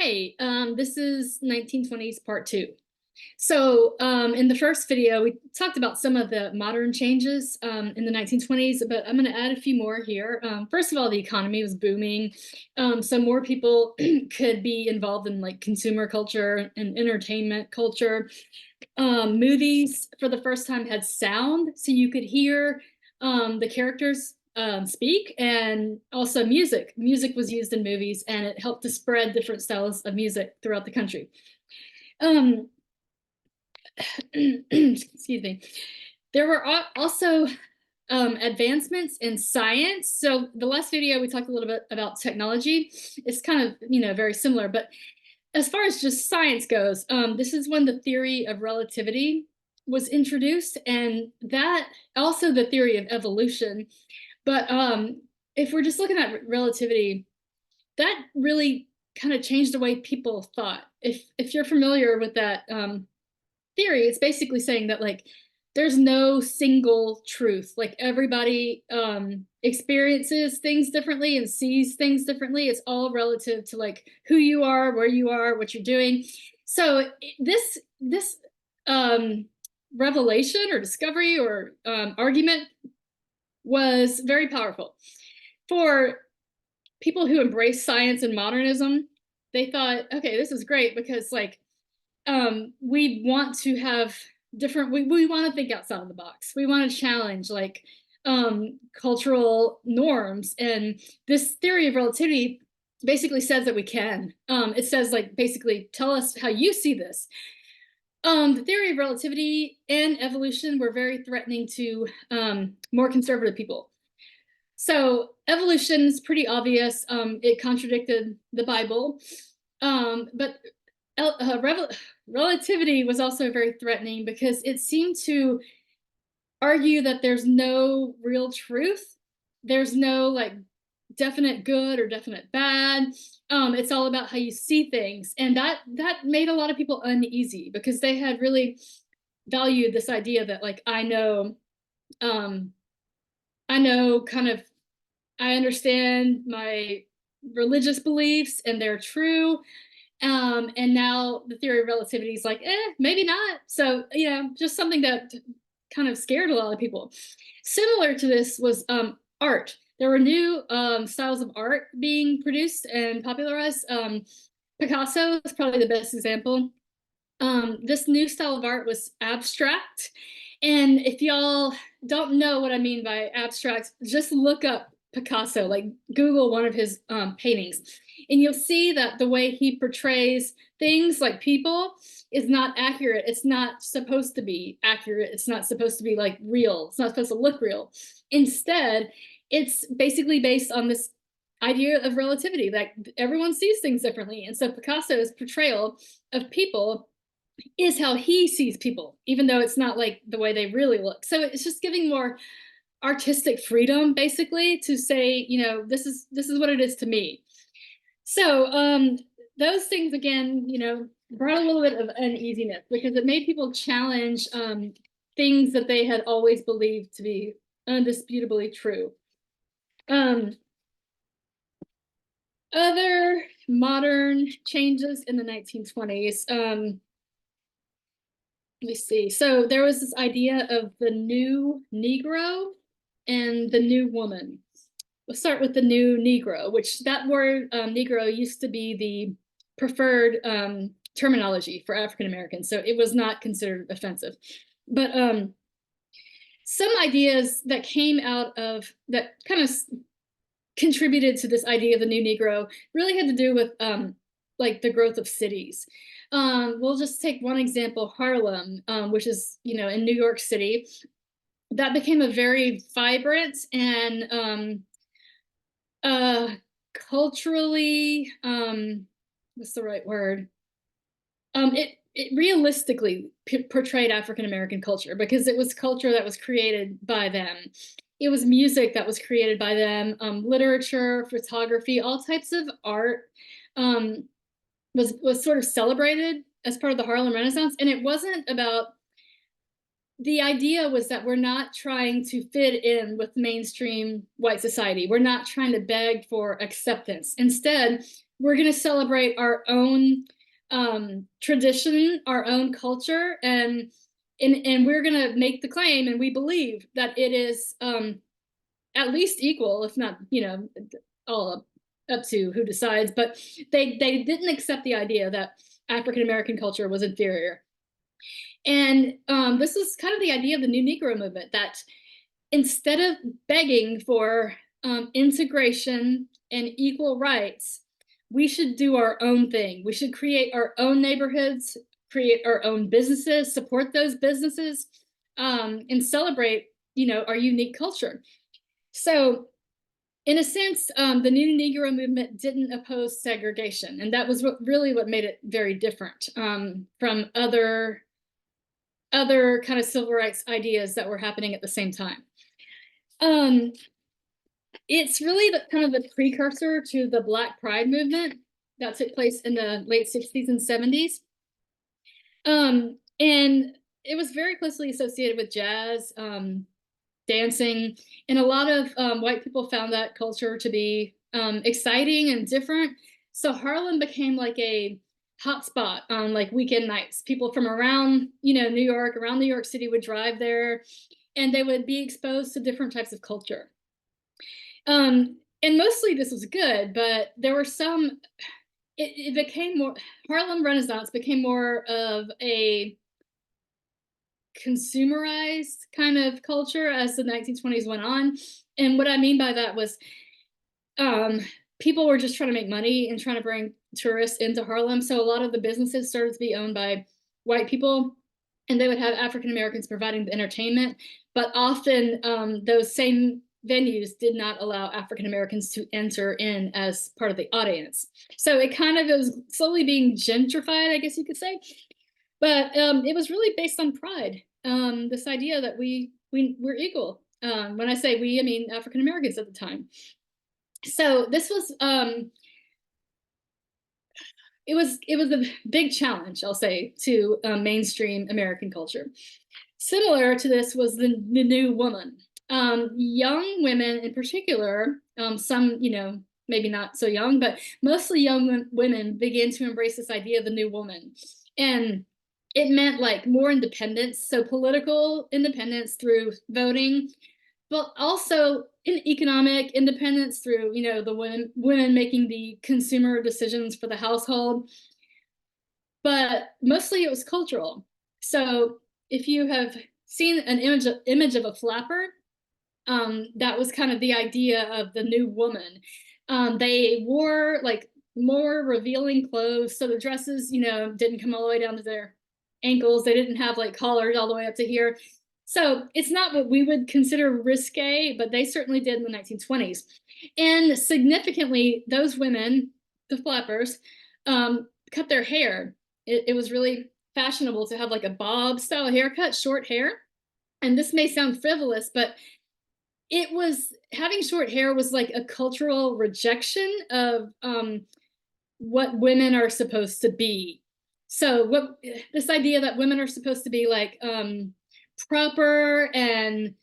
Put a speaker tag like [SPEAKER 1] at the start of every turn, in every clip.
[SPEAKER 1] Hey, this is 1920s part two. So in the first video, we talked about some of the modern changes in the 1920s, but I'm going to add a few more here. First of all, the economy was booming, so more people could be involved in like consumer culture and entertainment culture. Movies for the first time had sound, so you could hear the characters speak, and also music. Music was used in movies, and it helped to spread different styles of music throughout the country. Um, excuse me. There were also advancements in science. So the last video we talked a little bit about technology. It's kind of very similar, but as far as just science goes, this is when the theory of relativity was introduced, and that also the theory of evolution. But if we're just looking at relativity, that really kind of changed the way people thought. If you're familiar with that theory, it's basically saying that like there's no single truth. Like everybody experiences things differently and sees things differently. It's all relative to like who you are, where you are, what you're doing. So this revelation or discovery or argument was very powerful for people who embrace science and modernism. They thought, okay, this is great because like we want to have different, we want to think outside of the box. We want to challenge like cultural norms. And this theory of relativity basically says that we can. It says like basically tell us how you see this. The theory of relativity and evolution were very threatening to more conservative people. So evolution is pretty obvious. It contradicted the Bible, but relativity was also very threatening because it seemed to argue that there's no real truth. There's no like definite good or definite bad. It's all about how you see things, and that made a lot of people uneasy because they had really valued this idea that like I know kind of I understand my religious beliefs and they're true. And now the theory of relativity is like, maybe not. So, just something that kind of scared a lot of people. Similar to this was art. There were new styles of art being produced and popularized. Picasso is probably the best example. This new style of art was abstract. And if y'all don't know what I mean by abstract, just look up Picasso, like Google one of his paintings, and you'll see that the way he portrays things like people is not accurate. It's not supposed to be accurate. It's not supposed to be like real. It's not supposed to look real. Instead, it's basically based on this idea of relativity, that everyone sees things differently. And so Picasso's portrayal of people is how he sees people, even though it's not like the way they really look. So it's just giving more artistic freedom, basically, to say, this is what it is to me. So those things again, brought a little bit of uneasiness because it made people challenge things that they had always believed to be undisputably true. Other modern changes in the 1920s. Let me see. So there was this idea of the new Negro and the new woman. We'll start with the new Negro, which that word Negro used to be the preferred terminology for African Americans, so it was not considered offensive. But some ideas that came out of that kind of contributed to this idea of the new Negro really had to do with like the growth of cities. We'll just take one example, Harlem, which is, in New York City. That became a very vibrant and culturally, what's the right word? It realistically portrayed African American culture because it was culture that was created by them. It was music that was created by them, literature, photography, all types of art. Was sort of celebrated as part of the Harlem Renaissance. And it wasn't about, the idea was that we're not trying to fit in with mainstream white society. We're not trying to beg for acceptance. Instead, we're going to celebrate our own tradition, our own culture, and we're going to make the claim, and we believe that it is at least equal, if not, all up to who decides. But they didn't accept the idea that African American culture was inferior. And this is kind of the idea of the New Negro movement, that instead of begging for integration and equal rights, we should do our own thing. We should create our own neighborhoods, create our own businesses, support those businesses, and celebrate, our unique culture. So in a sense, the New Negro movement didn't oppose segregation, and that was what made it very different from other kind of civil rights ideas that were happening at the same time. It's really kind of the precursor to the Black Pride movement that took place in the late 60s and 70s. And it was very closely associated with jazz, dancing, and a lot of white people found that culture to be exciting and different. So Harlem became like a hotspot on like weekend nights. People from around, New York, around New York City would drive there, and they would be exposed to different types of culture. And mostly this was good, but there were some, it became more, Harlem Renaissance became more of a consumerized kind of culture as the 1920s went on. And what I mean by that was people were just trying to make money and trying to bring tourists into Harlem. So a lot of the businesses started to be owned by white people, and they would have African Americans providing the entertainment. But often those same venues did not allow African Americans to enter in as part of the audience. So it kind of was slowly being gentrified, I guess you could say. But it was really based on pride. This idea that we're equal. When I say we, I mean African Americans at the time. So this was it was a big challenge, I'll say, to mainstream American culture. Similar to this was the new woman. Young women in particular, some, maybe not so young, but mostly young women began to embrace this idea of the new woman. And it meant like more independence, so political independence through voting, but also in economic independence through, the women making the consumer decisions for the household. But mostly it was cultural. So if you have seen an image of a flapper, that was kind of the idea of the new woman. They wore like more revealing clothes, so the dresses, didn't come all the way down to their ankles. They didn't have like collars all the way up to here. So it's not what we would consider risque, but they certainly did in the 1920s. And significantly, those women, the flappers, cut their hair. It was really fashionable to have like a bob style haircut, short hair. And this may sound frivolous, but it was, having short hair was like a cultural rejection of what women are supposed to be. So this idea that women are supposed to be like proper and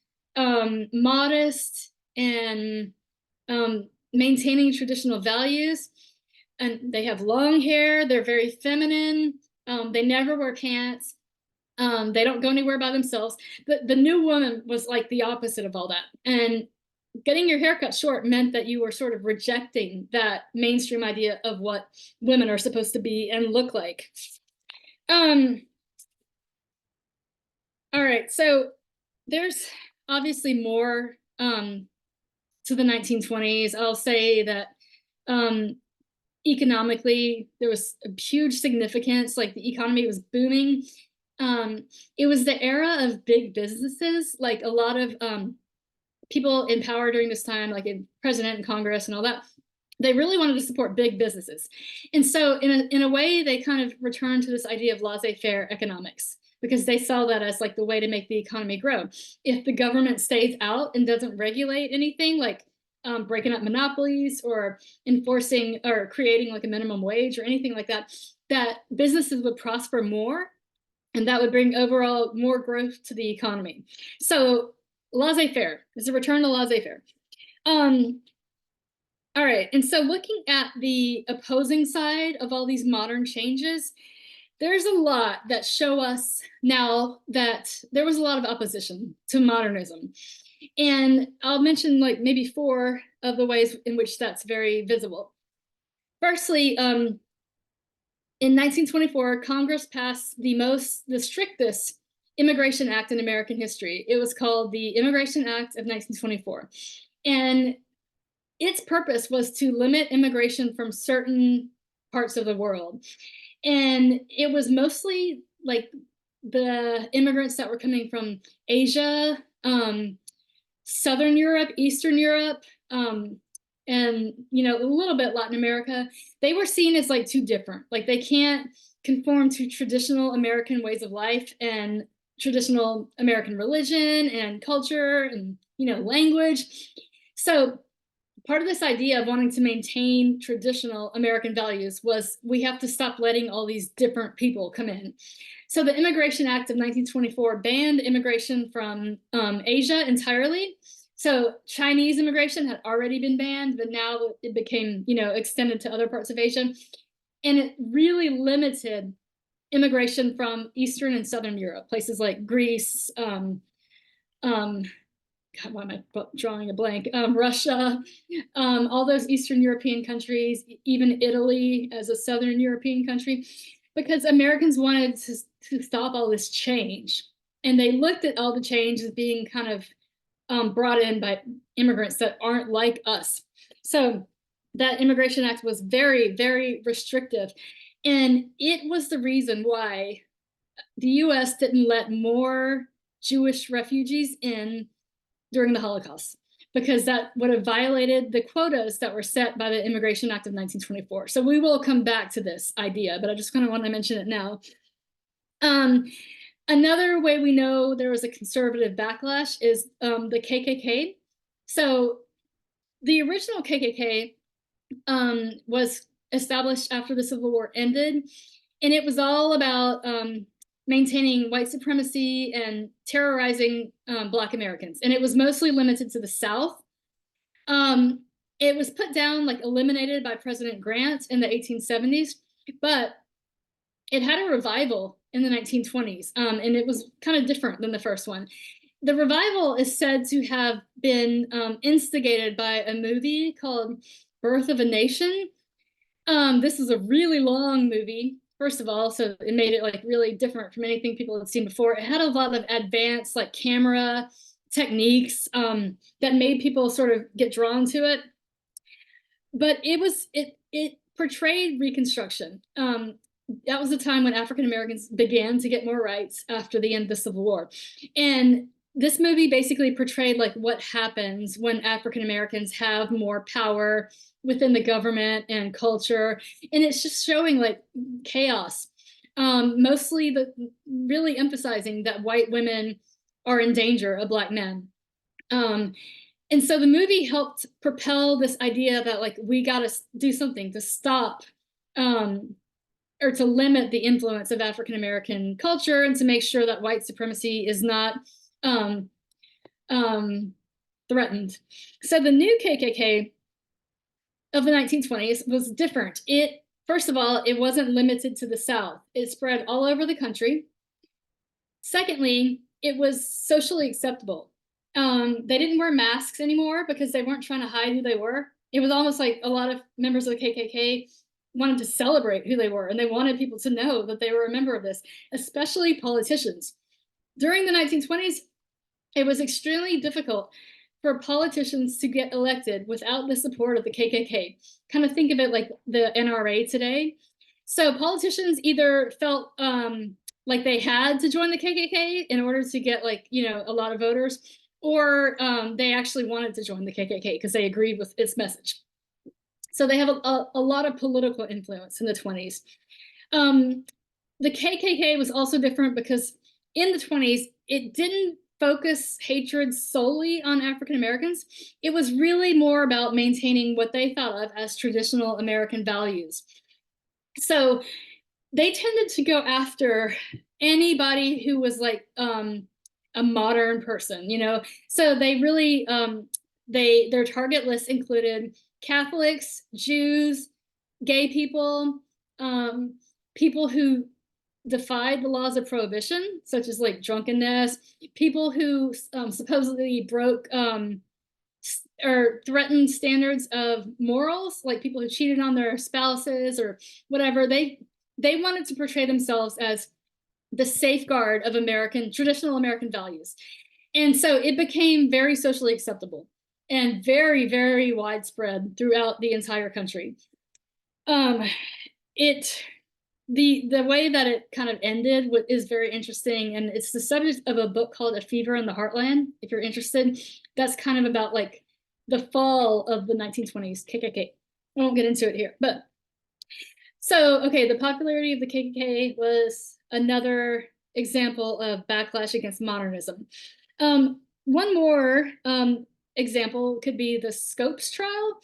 [SPEAKER 1] modest and maintaining traditional values. And they have long hair, they're very feminine, they never wear pants, they don't go anywhere by themselves. The new woman was like the opposite of all that. And getting your hair cut short meant that you were sort of rejecting that mainstream idea of what women are supposed to be and look like. All right, so there's obviously more to the 1920s. I'll say that economically, there was a huge significance, like the economy was booming. It was the era of big businesses, like a lot of people in power during this time, like in president and Congress and all that, they really wanted to support big businesses. And so in a way, they kind of returned to this idea of laissez-faire economics, because they saw that as like the way to make the economy grow. If the government stays out and doesn't regulate anything, like breaking up monopolies or enforcing or creating like a minimum wage or anything like that, that businesses would prosper more, and that would bring overall more growth to the economy. So laissez-faire is a return to laissez-faire. All All right. And so looking at the opposing side of all these modern changes, there's a lot that show us now that there was a lot of opposition to modernism. And I'll mention like maybe four of the ways in which that's very visible. Firstly, in 1924, Congress passed the strictest Immigration Act in American history. It was called the Immigration Act of 1924. And its purpose was to limit immigration from certain parts of the world. And it was mostly like the immigrants that were coming from Asia, Southern Europe, Eastern Europe, and a little bit Latin America. They were seen as like too different. Like they can't conform to traditional American ways of life and traditional American religion and culture and language. So part of this idea of wanting to maintain traditional American values was we have to stop letting all these different people come in. So the Immigration Act of 1924 banned immigration from Asia entirely. So Chinese immigration had already been banned, but now it became, extended to other parts of Asia. And it really limited immigration from Eastern and Southern Europe, places like Greece, God, why am I drawing a blank? Russia, all those Eastern European countries, even Italy as a Southern European country, because Americans wanted to stop all this change. And they looked at all the change as being kind of brought in by immigrants that aren't like us. So that Immigration Act was very, very restrictive. And it was the reason why the US didn't let more Jewish refugees in during the Holocaust, because that would have violated the quotas that were set by the Immigration Act of 1924. So we will come back to this idea, but I just kind of want to mention it now. Another way we know there was a conservative backlash is the KKK. So the original KKK was established after the Civil War ended, and it was all about maintaining white supremacy and terrorizing Black Americans. And it was mostly limited to the South. It was put down, like eliminated by President Grant in the 1870s, but it had a revival in the 1920s, and it was kind of different than the first one. The revival is said to have been instigated by a movie called Birth of a Nation. This is a really long movie, first of all, so it made it like really different from anything people had seen before. It had a lot of advanced like camera techniques that made people sort of get drawn to it. But it portrayed Reconstruction. That was the time when African Americans began to get more rights after the end of the Civil War. And this movie basically portrayed like what happens when African Americans have more power within the government and culture. And it's just showing like chaos, mostly really emphasizing that white women are in danger of Black men. And so the movie helped propel this idea that like we got to do something to stop or to limit the influence of African American culture and to make sure that white supremacy is not threatened. So the new KKK of the 1920s was different. First of all, it wasn't limited to the South. It spread all over the country. Secondly, it was socially acceptable. They didn't wear masks anymore because they weren't trying to hide who they were. It was almost like a lot of members of the KKK wanted to celebrate who they were, and they wanted people to know that they were a member of this, especially politicians. During the 1920s, it was extremely difficult for politicians to get elected without the support of the KKK. Kind of think of it like the NRA today. So politicians either felt like they had to join the KKK in order to get like, a lot of voters, or they actually wanted to join the KKK because they agreed with its message. So they have a lot of political influence in the 20s. The KKK was also different because in the 20s, it didn't focus hatred solely on African Americans. It was really more about maintaining what they thought of as traditional American values. So they tended to go after anybody who was like a modern person, So they really, their target list included Catholics, Jews, gay people, people who defied the laws of prohibition, such as like drunkenness, people who supposedly broke or threatened standards of morals, like people who cheated on their spouses or whatever. They wanted to portray themselves as the safeguard of traditional American values. And so it became very socially acceptable and very, very widespread throughout the entire country. It the way that it kind of ended is very interesting, and it's the subject of a book called A Fever in the Heartland, if you're interested. That's kind of about like the fall of the 1920s KKK. I won't get into it here, but so okay, the popularity of the KKK was another example of backlash against modernism. One more example could be the Scopes trial.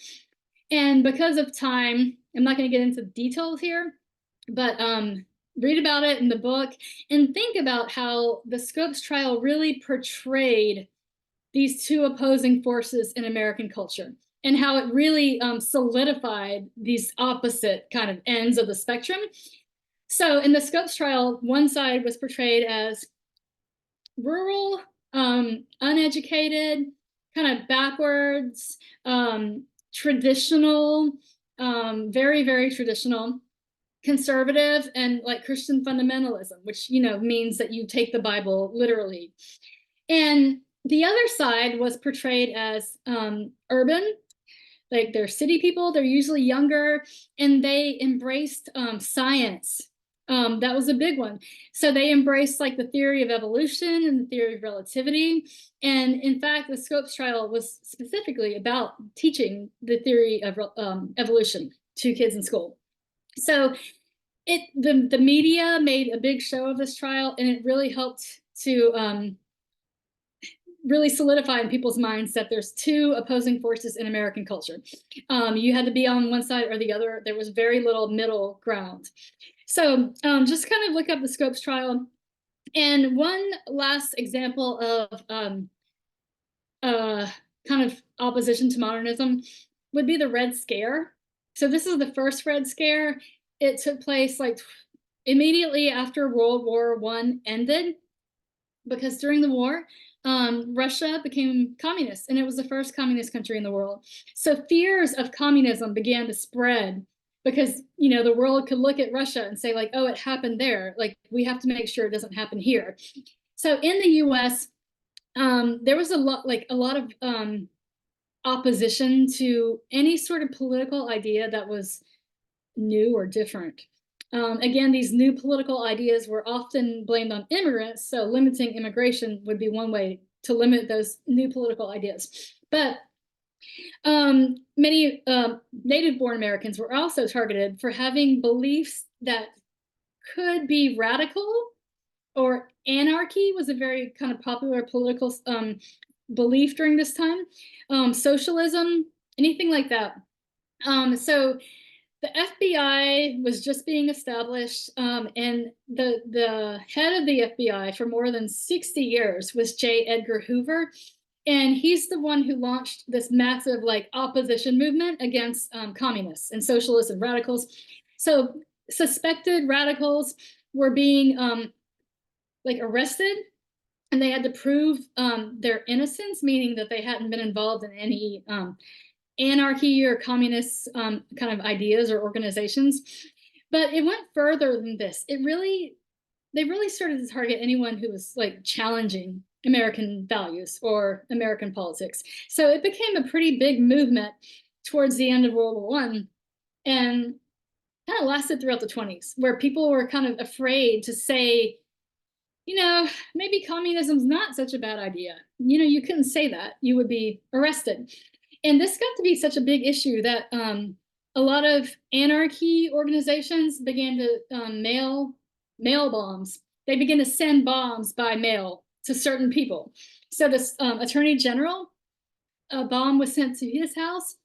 [SPEAKER 1] And because of time, I'm not going to get into details here, but read about it in the book and think about how the Scopes trial really portrayed these two opposing forces in American culture and how it really solidified these opposite kind of ends of the spectrum. So in the Scopes trial, one side was portrayed as rural, uneducated, kind of backwards, traditional, very, very traditional, conservative, and like Christian fundamentalism, which, you know, means that you take the Bible literally. And the other side was portrayed as urban, like they're city people, they're usually younger, and they embraced science. That was a big one. So they embraced like the theory of evolution and the theory of relativity. And in fact, the Scopes trial was specifically about teaching the theory of evolution to kids in school. So the media made a big show of this trial, and it really helped to really solidify in people's minds that there's two opposing forces in American culture. You had to be on one side or the other. There was very little middle ground. So just kind of look up the Scopes trial. And one last example of kind of opposition to modernism would be the Red Scare. So this is the first Red Scare. It took place like immediately after World War I ended, because during the war, Russia became communist, and it was the first communist country in the world. So fears of communism began to spread because, you know, the world could look at Russia and say like, oh, it happened there. Like, we have to make sure it doesn't happen here. So in the US, there was a lot of opposition to any sort of political idea that was new or different. Again, these new political ideas were often blamed on immigrants, so limiting immigration would be one way to limit those new political ideas. But many native-born Americans were also targeted for having beliefs that could be radical, or anarchy was a very kind of popular political belief during this time, socialism, anything like that. So the FBI was just being established, and the head of the FBI for more than 60 years was J. Edgar Hoover. And he's the one who launched this massive like opposition movement against communists and socialists and radicals. So suspected radicals were being like arrested, and they had to prove their innocence, meaning that they hadn't been involved in any anarchy or communist kind of ideas or organizations. But it went further than this. They really started to target anyone who was like challenging American values or American politics. So it became a pretty big movement towards the end of World War I, and kind of lasted throughout the 20s, where people were kind of afraid to say, you know, maybe communism's not such a bad idea. You know, you couldn't say that. You would be arrested. And this got to be such a big issue that a lot of anarchy organizations began to mail bombs. They began to send bombs by mail to certain people. So this attorney general, a bomb was sent to his house.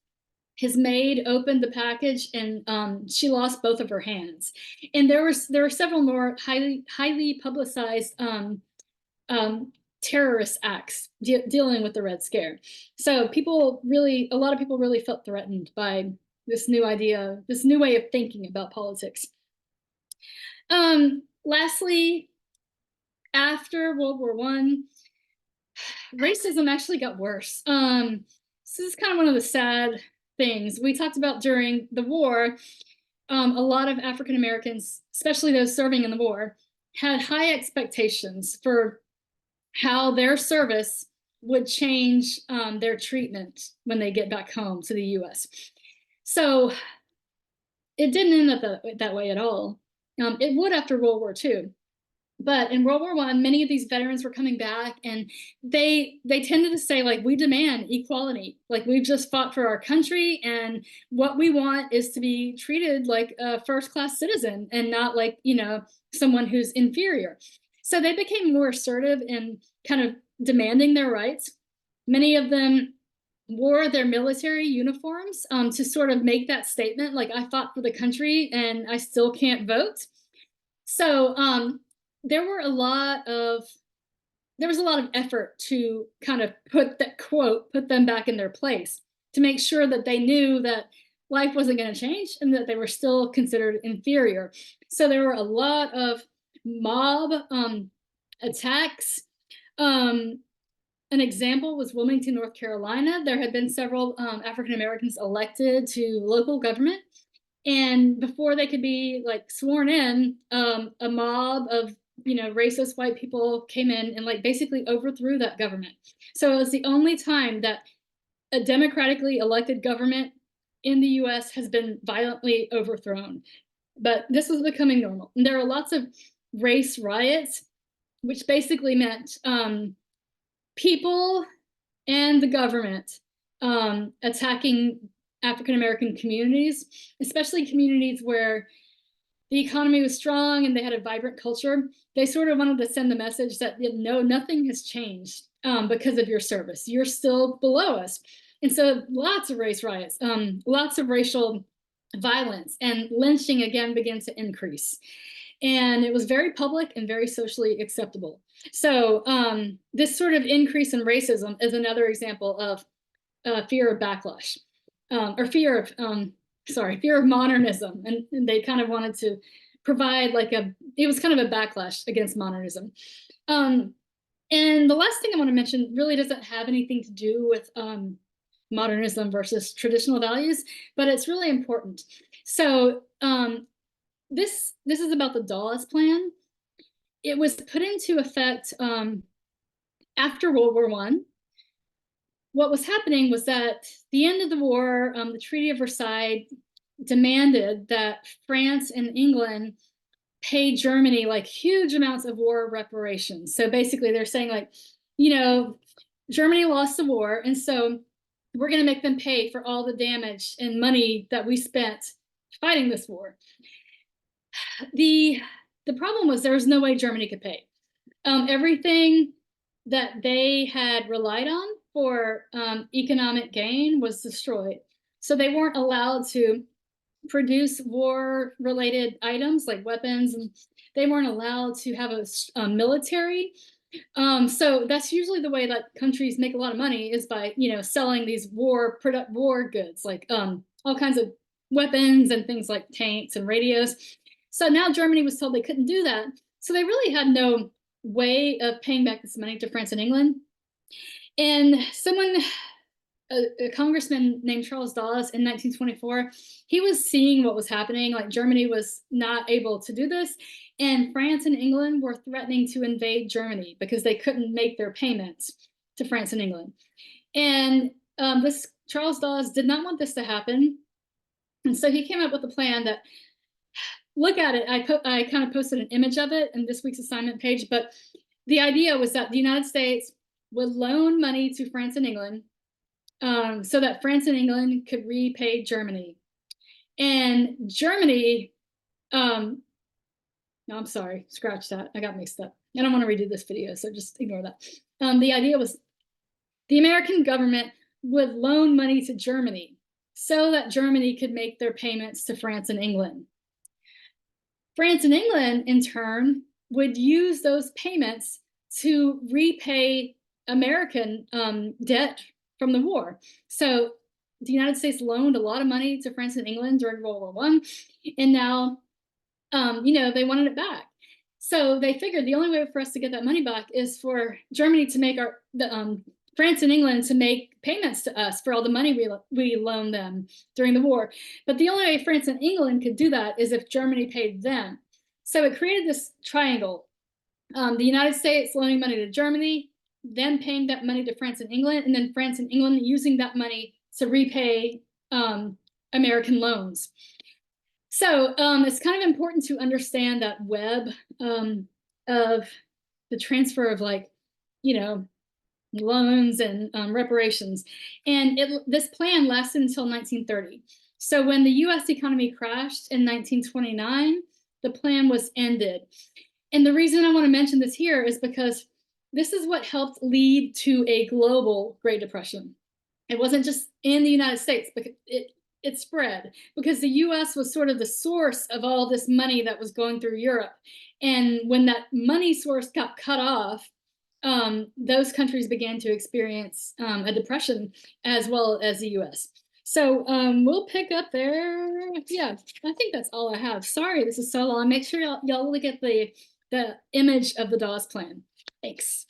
[SPEAKER 1] His maid opened the package, and she lost both of her hands. And there were several more highly publicized terrorist acts dealing with the Red Scare. So a lot of people really felt threatened by this new idea, this new way of thinking about politics. Lastly, after World War One, racism actually got worse. This is kind of one of the sad things we talked about during the war. A lot of African Americans, especially those serving in the war, had high expectations for how their service would change their treatment when they get back home to the US. So it didn't end up that way at all. It would after World War II. But in World War One, many of these veterans were coming back, and they tended to say, like, we demand equality. Like, we've just fought for our country, and what we want is to be treated like a first-class citizen and not like, someone who's inferior. So they became more assertive in kind of demanding their rights. Many of them wore their military uniforms to sort of make that statement, like, I fought for the country and I still can't vote. So there was a lot of effort to kind of put them back in their place, to make sure that they knew that life wasn't going to change and that they were still considered inferior. So there were a lot of mob attacks. An example was Wilmington, North Carolina. There had been several African Americans elected to local government, and before they could be like sworn in, a mob of racist white people came in and like basically overthrew that government. So it was the only time that a democratically elected government in the US has been violently overthrown. But this was becoming normal. And there are lots of race riots, which basically meant people and the government attacking African American communities, especially communities where the economy was strong and they had a vibrant culture. They sort of wanted to send the message that no, nothing has changed because of your service. You're still below us. And so lots of race riots, lots of racial violence, and lynching again began to increase. And it was very public and very socially acceptable. So this sort of increase in racism is another example of fear of backlash, or fear of modernism. And they kind of wanted to provide it was kind of a backlash against modernism. And the last thing I want to mention really doesn't have anything to do with modernism versus traditional values, but it's really important. So this is about the Dawes Plan. It was put into effect after World War One. What was happening was that the end of the war, the Treaty of Versailles demanded that France and England pay Germany like huge amounts of war reparations. So basically they're saying like, Germany lost the war, and so we're going to make them pay for all the damage and money that we spent fighting this war. The problem was there was no way Germany could pay. Everything that they had relied on for economic gain was destroyed. So they weren't allowed to produce war-related items like weapons, and they weren't allowed to have a military. So that's usually the way that countries make a lot of money, is by selling these war goods, like all kinds of weapons and things like tanks and radios. So now Germany was told they couldn't do that. So they really had no way of paying back this money to France and England. And a congressman named Charles Dawes in 1924, he was seeing what was happening. Like, Germany was not able to do this, and France and England were threatening to invade Germany because they couldn't make their payments to France and England. And this Charles Dawes did not want this to happen. And so he came up with a plan that, look at it, I kind of posted an image of it in this week's assignment page, but the idea was that the United States would loan money to France and England so that France and England could repay Germany. And Germany, no, I'm sorry, scratch that. I got mixed up. I don't want to redo this video, so just ignore that. The idea was the American government would loan money to Germany so that Germany could make their payments to France and England. France and England, in turn, would use those payments to repay American debt from the war. So the United States loaned a lot of money to France and England during World War One, and now they wanted it back. So they figured the only way for us to get that money back is for Germany to make France and England to make payments to us for all the money we loaned them during the war. But the only way France and England could do that is if Germany paid them. So it created this triangle: the United States loaning money to Germany, then paying that money to France and England, and then France and England using that money to repay American loans. So it's kind of important to understand that web of the transfer of loans and reparations. And this plan lasted until 1930. So when the US economy crashed in 1929, the plan was ended. And the reason I want to mention this here is because this is what helped lead to a global Great Depression. It wasn't just in the United States, but it spread because the US was sort of the source of all this money that was going through Europe. And when that money source got cut off, those countries began to experience a depression as well as the US. So we'll pick up there. Yeah, I think that's all I have. Sorry, this is so long. Make sure y'all look at the image of the Dawes Plan. Thanks.